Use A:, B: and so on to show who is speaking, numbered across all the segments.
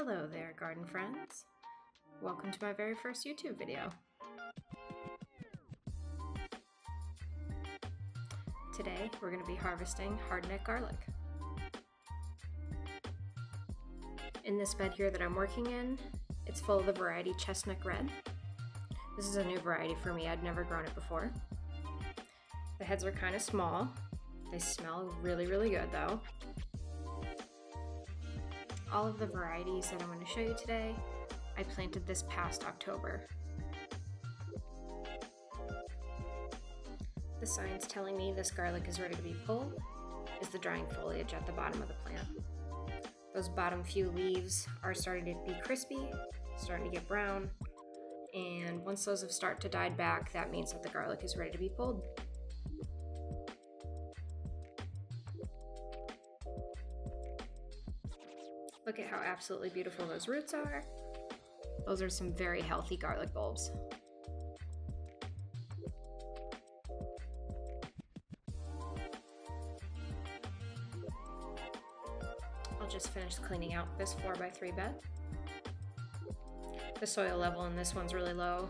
A: Hello there, garden friends. Welcome to my very first YouTube video. Today, we're going to be harvesting hardneck garlic. In this bed here that I'm working in, it's full of the variety Chestnut Red. This is a new variety for me. I'd never grown it before. The heads are kind of small. They smell really, really good though. All of the varieties that I'm going to show you today, I planted this past October. The signs telling me this garlic is ready to be pulled is the drying foliage at the bottom of the plant. Those bottom few leaves are starting to be crispy, starting to get brown, and once those have started to die back, that means that the garlic is ready to be pulled. Look at how absolutely beautiful those roots are. Those are some very healthy garlic bulbs. I'll just finish cleaning out this 4x3 bed. The soil level in this one's really low,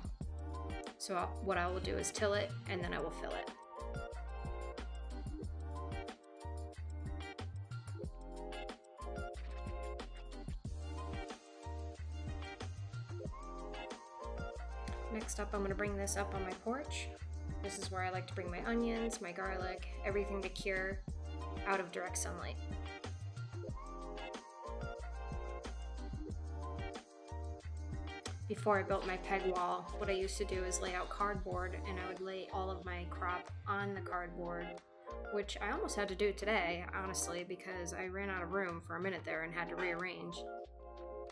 A: so what I will do is till it and then I will fill it. Next up, I'm going to bring this up on my porch. This is where I like to bring my onions, my garlic, everything to cure out of direct sunlight. Before I built my peg wall, what I used to do is lay out cardboard, and I would lay all of my crop on the cardboard, which I almost had to do today, honestly, because I ran out of room for a minute there and had to rearrange.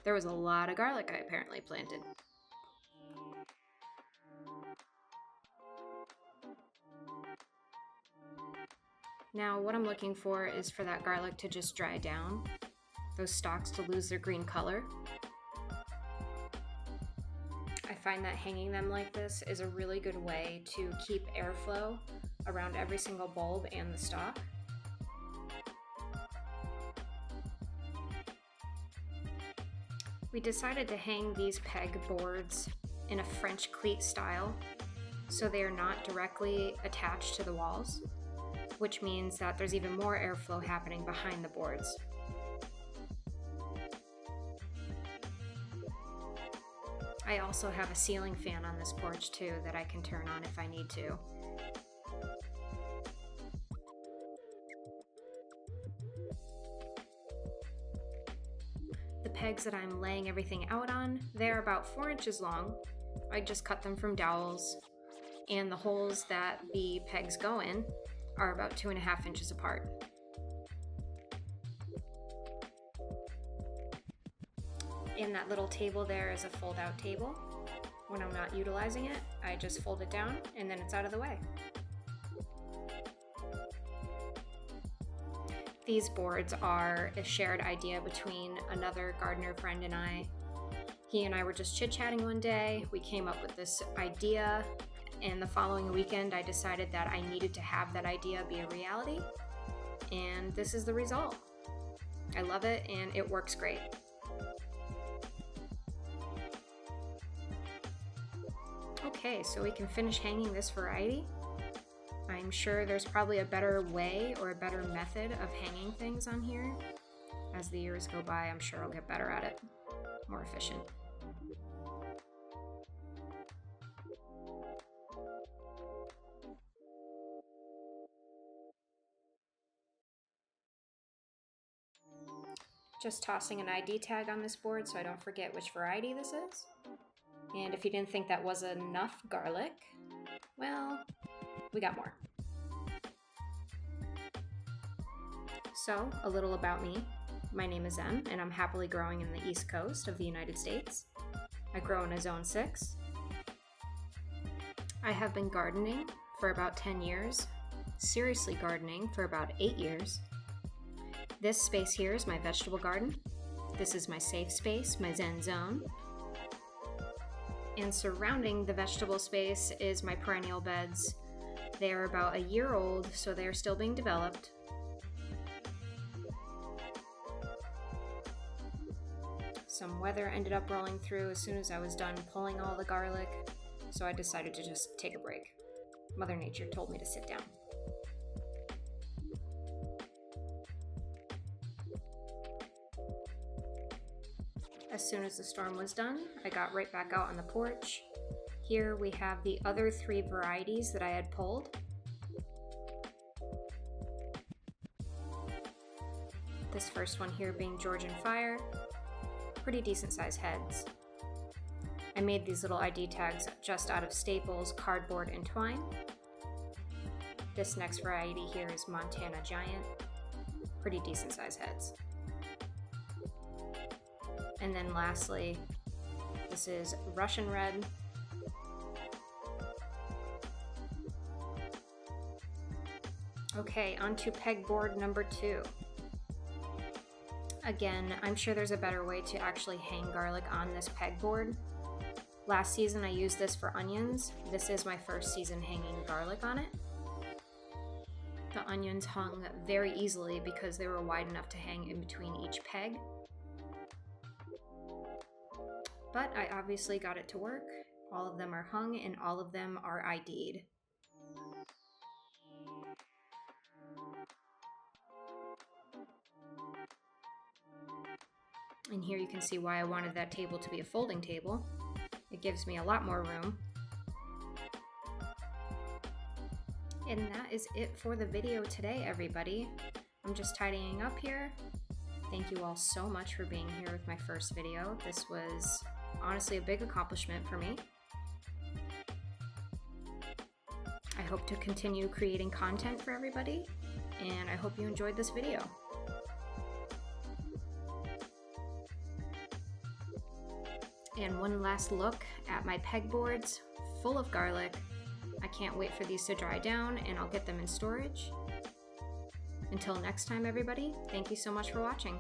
A: There was a lot of garlic I apparently planted. Now what I'm looking for is for that garlic to just dry down, those stalks to lose their green color. I find that hanging them like this is a really good way to keep airflow around every single bulb and the stalk. We decided to hang these peg boards in a French cleat style so they are not directly attached to the walls, which means that there's even more airflow happening behind the boards. I also have a ceiling fan on this porch too that I can turn on if I need to. The pegs that I'm laying everything out on, they're about 4 inches long. I just cut them from dowels, and the holes that the pegs go in are about 2.5 inches apart. In that little table there is a fold-out table. When I'm not utilizing it, I just fold it down and then it's out of the way. These boards are a shared idea between another gardener friend and I. He and I were just chit-chatting one day. We came up with this idea, and the following weekend I decided that I needed to have that idea be a reality, and this is the result. I love it and it works great. Okay, so we can finish hanging this variety. I'm sure there's probably a better way or a better method of hanging things on here. As the years go by, I'm sure I'll get better at it, more efficient. Just tossing an ID tag on this board so I don't forget which variety this is. And if you didn't think that was enough garlic, well, we got more. So, a little about me. My name is Em, and I'm happily growing in the East Coast of the United States. I grow in a Zone 6. I have been gardening for about 10 years, seriously gardening for about 8 years. This space here is my vegetable garden. This is my safe space, my Zen zone. And surrounding the vegetable space is my perennial beds. They are about a year old, so they are still being developed. Some weather ended up rolling through as soon as I was done pulling all the garlic, so I decided to just take a break. Mother Nature told me to sit down. As soon as the storm was done, I got right back out on the porch. Here we have the other 3 varieties that I had pulled. This first one here being Georgian Fire. Pretty decent sized heads. I made these little ID tags just out of staples, cardboard, and twine. This next variety here is Montana Giant. Pretty decent sized heads. And then lastly, this is Russian Red. Okay, on to pegboard number 2. Again, I'm sure there's a better way to actually hang garlic on this pegboard. Last season I used this for onions. This is my first season hanging garlic on it. The onions hung very easily because they were wide enough to hang in between each peg. But I obviously got it to work. All of them are hung and all of them are ID'd. And here you can see why I wanted that table to be a folding table. It gives me a lot more room. And that is it for the video today, everybody. I'm just tidying up here. Thank you all so much for being here with my first video. This was honestly a big accomplishment for me. I hope to continue creating content for everybody, and I hope you enjoyed this video. And one last look at my pegboards, full of garlic. I can't wait for these to dry down, and I'll get them in storage. Until next time, everybody, thank you so much for watching.